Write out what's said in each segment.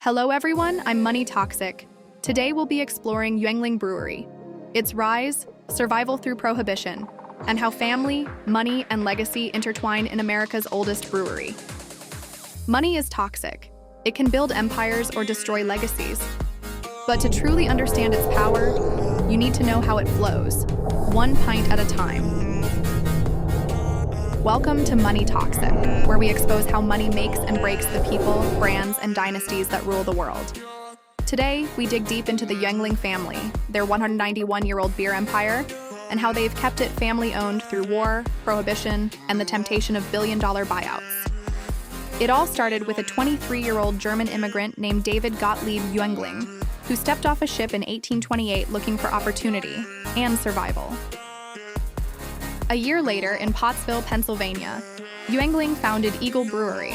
Hello everyone, I'm Money Toxic. Today we'll be exploring Yuengling Brewery, its rise, survival through prohibition, and how family, money, and legacy intertwine in America's oldest brewery. Money is toxic. It can build empires or destroy legacies. But to truly understand its power, you need to know how it flows, one pint at a time. Welcome to Money Toxic, where we expose how money makes and breaks the people, brands, and dynasties that rule the world. Today, we dig deep into the Yuengling family, their 191-year-old beer empire, and how they've kept it family-owned through war, prohibition, and the temptation of billion-dollar buyouts. It all started with a 23-year-old German immigrant named David Gottlieb Yuengling, who stepped off a ship in 1828 looking for opportunity and survival. A year later, in Pottsville, Pennsylvania, Yuengling founded Eagle Brewery.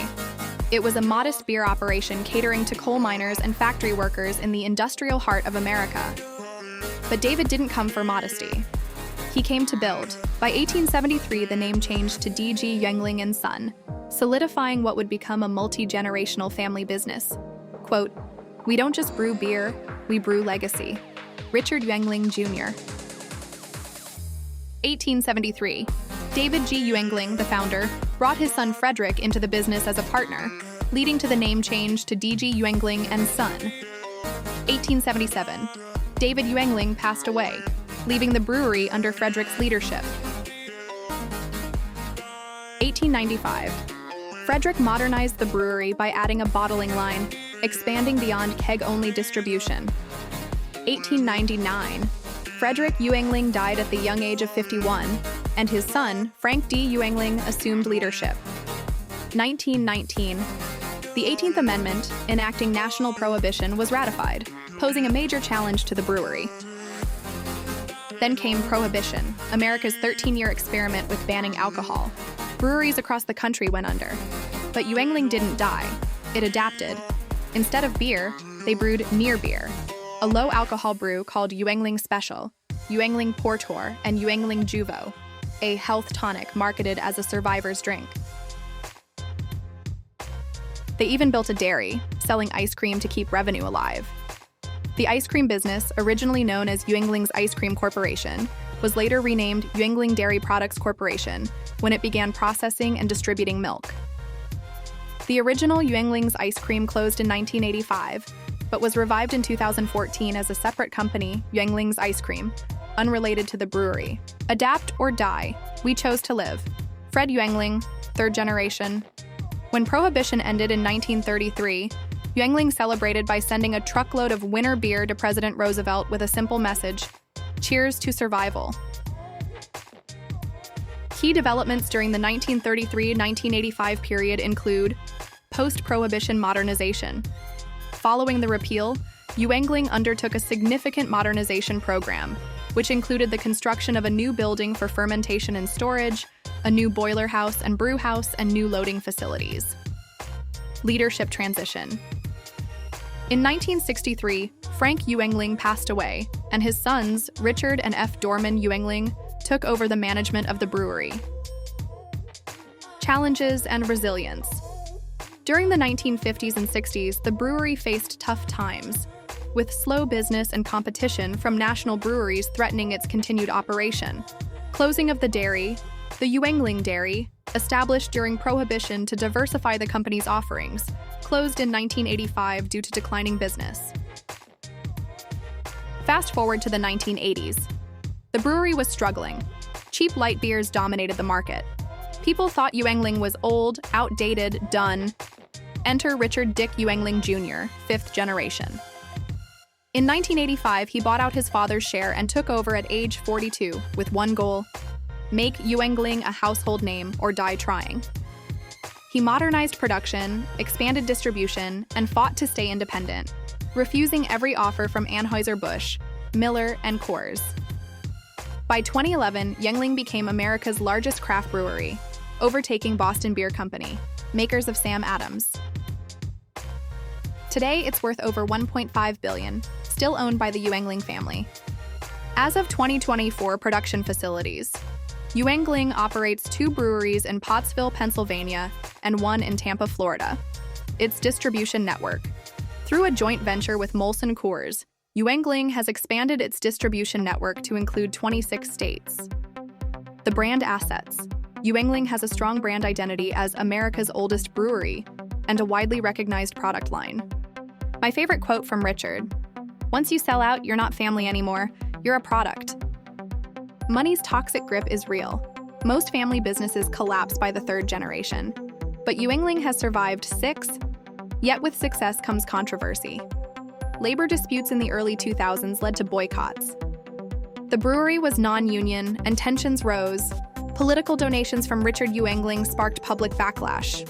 It was a modest beer operation catering to coal miners and factory workers in the industrial heart of America. But David didn't come for modesty. He came to build. By 1873, the name changed to D.G. Yuengling and Son, solidifying what would become a multi-generational family business. Quote, "We don't just brew beer, we brew legacy." Richard Yuengling, Jr. 1873. David G. Yuengling, the founder, brought his son Frederick into the business as a partner, leading to the name change to D.G. Yuengling and Son. 1877. David Yuengling passed away, leaving the brewery under Frederick's leadership. 1895. Frederick modernized the brewery by adding a bottling line, expanding beyond keg-only distribution. 1899. Frederick Yuengling died at the young age of 51, and his son, Frank D. Yuengling, assumed leadership. 1919. The 18th Amendment, enacting national prohibition, was ratified, posing a major challenge to the brewery. Then came Prohibition, America's 13-year experiment with banning alcohol. Breweries across the country went under. But Yuengling didn't die. It adapted. Instead of beer, they brewed near beer, a low-alcohol brew called Yuengling Special, Yuengling Portor, and Yuengling Juvo, a health tonic marketed as a survivor's drink. They even built a dairy, selling ice cream to keep revenue alive. The ice cream business, originally known as Yuengling's Ice Cream Corporation, was later renamed Yuengling Dairy Products Corporation when it began processing and distributing milk. The original Yuengling's Ice Cream closed in 1985, but was revived in 2014 as a separate company, Yuengling's Ice Cream, unrelated to the brewery. Adapt or die, we chose to live. Fred Yuengling, third generation. When Prohibition ended in 1933, Yuengling celebrated by sending a truckload of winter beer to President Roosevelt with a simple message: "Cheers to survival." Key developments during the 1933-1985 period include post-Prohibition modernization. Following the repeal, Yuengling undertook a significant modernization program, which included the construction of a new building for fermentation and storage, a new boiler house and brew house, and new loading facilities. Leadership transition. In 1963, Frank Yuengling passed away, and his sons, Richard and F. Dorman Yuengling, took over the management of the brewery. Challenges and resilience. During the 1950s and 60s, the brewery faced tough times, with slow business and competition from national breweries threatening its continued operation. Closing of the dairy, the Yuengling Dairy, established during Prohibition to diversify the company's offerings, closed in 1985 due to declining business. Fast forward to the 1980s. The brewery was struggling. Cheap light beers dominated the market. People thought Yuengling was old, outdated, done. Enter Richard Dick Yuengling Jr., fifth generation. In 1985, he bought out his father's share and took over at age 42 with one goal: make Yuengling a household name or die trying. He modernized production, expanded distribution, and fought to stay independent, refusing every offer from Anheuser-Busch, Miller, and Coors. By 2011, Yuengling became America's largest craft brewery, overtaking Boston Beer Company, makers of Sam Adams. Today, it's worth over $1.5 billion, still owned by the Yuengling family. As of 2024 production facilities, Yuengling operates 2 breweries in Pottsville, Pennsylvania, and 1 in Tampa, Florida. Its distribution network. Through a joint venture with Molson Coors, Yuengling has expanded its distribution network to include 26 states. The brand assets. Yuengling has a strong brand identity as America's oldest brewery and a widely recognized product line. My favorite quote from Richard: "Once you sell out, you're not family anymore, you're a product." Money's toxic grip is real. Most family businesses collapse by the third generation, but Yuengling has survived 6, yet with success comes controversy. Labor disputes in the early 2000s led to boycotts. The brewery was non-union and tensions rose. Political donations from Richard Yuengling sparked public backlash.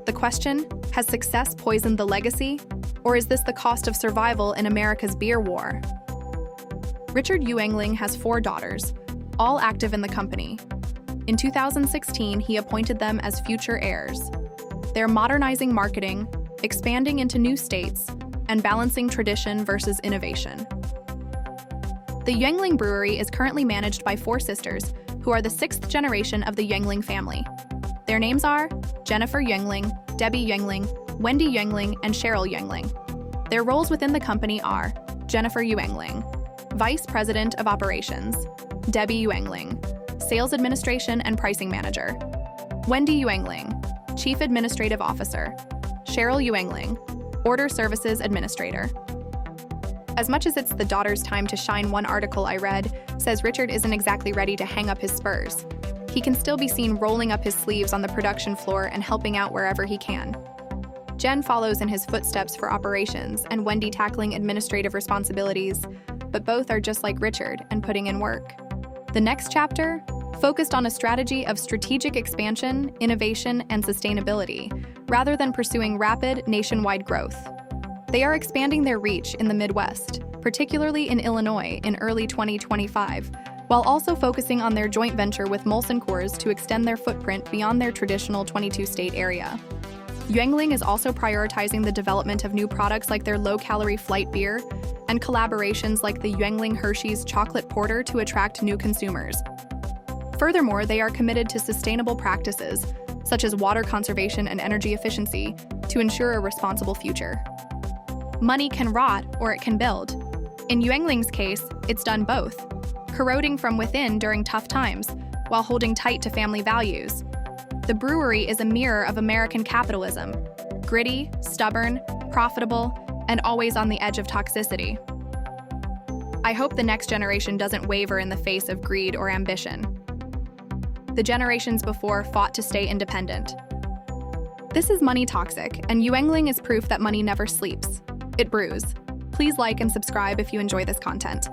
The question, has success poisoned the legacy? Or is this the cost of survival in America's beer war? Richard Yuengling has 4 daughters, all active in the company. In 2016, he appointed them as future heirs. They're modernizing marketing, expanding into new states, and balancing tradition versus innovation. The Yuengling Brewery is currently managed by 4 sisters, who are the 6th generation of the Yuengling family. Their names are Jennifer Yuengling, Debbie Yuengling, Wendy Yuengling, and Cheryl Yuengling. Their roles within the company are Jennifer Yuengling, Vice President of Operations, Debbie Yuengling, Sales Administration and Pricing Manager, Wendy Yuengling, Chief Administrative Officer, Cheryl Yuengling, Order Services Administrator. As much as it's the daughter's time to shine, one article I read says Richard isn't exactly ready to hang up his spurs. He can still be seen rolling up his sleeves on the production floor and helping out wherever he can. Jen follows in his footsteps for operations and Wendy tackling administrative responsibilities, but both are just like Richard and putting in work. The next chapter focused on a strategy of strategic expansion, innovation, and sustainability, rather than pursuing rapid nationwide growth. They are expanding their reach in the Midwest, particularly in Illinois in early 2025, while also focusing on their joint venture with Molson Coors to extend their footprint beyond their traditional 22-state area. Yuengling is also prioritizing the development of new products like their low-calorie flight beer and collaborations like the Yuengling Hershey's Chocolate Porter to attract new consumers. Furthermore, they are committed to sustainable practices, such as water conservation and energy efficiency, to ensure a responsible future. Money can rot or it can build. In Yuengling's case, it's done both, corroding from within during tough times, while holding tight to family values. The brewery is a mirror of American capitalism: gritty, stubborn, profitable, and always on the edge of toxicity. I hope the next generation doesn't waver in the face of greed or ambition. The generations before fought to stay independent. This is Money Toxic, and Yuengling is proof that money never sleeps. It brews. Please like and subscribe if you enjoy this content.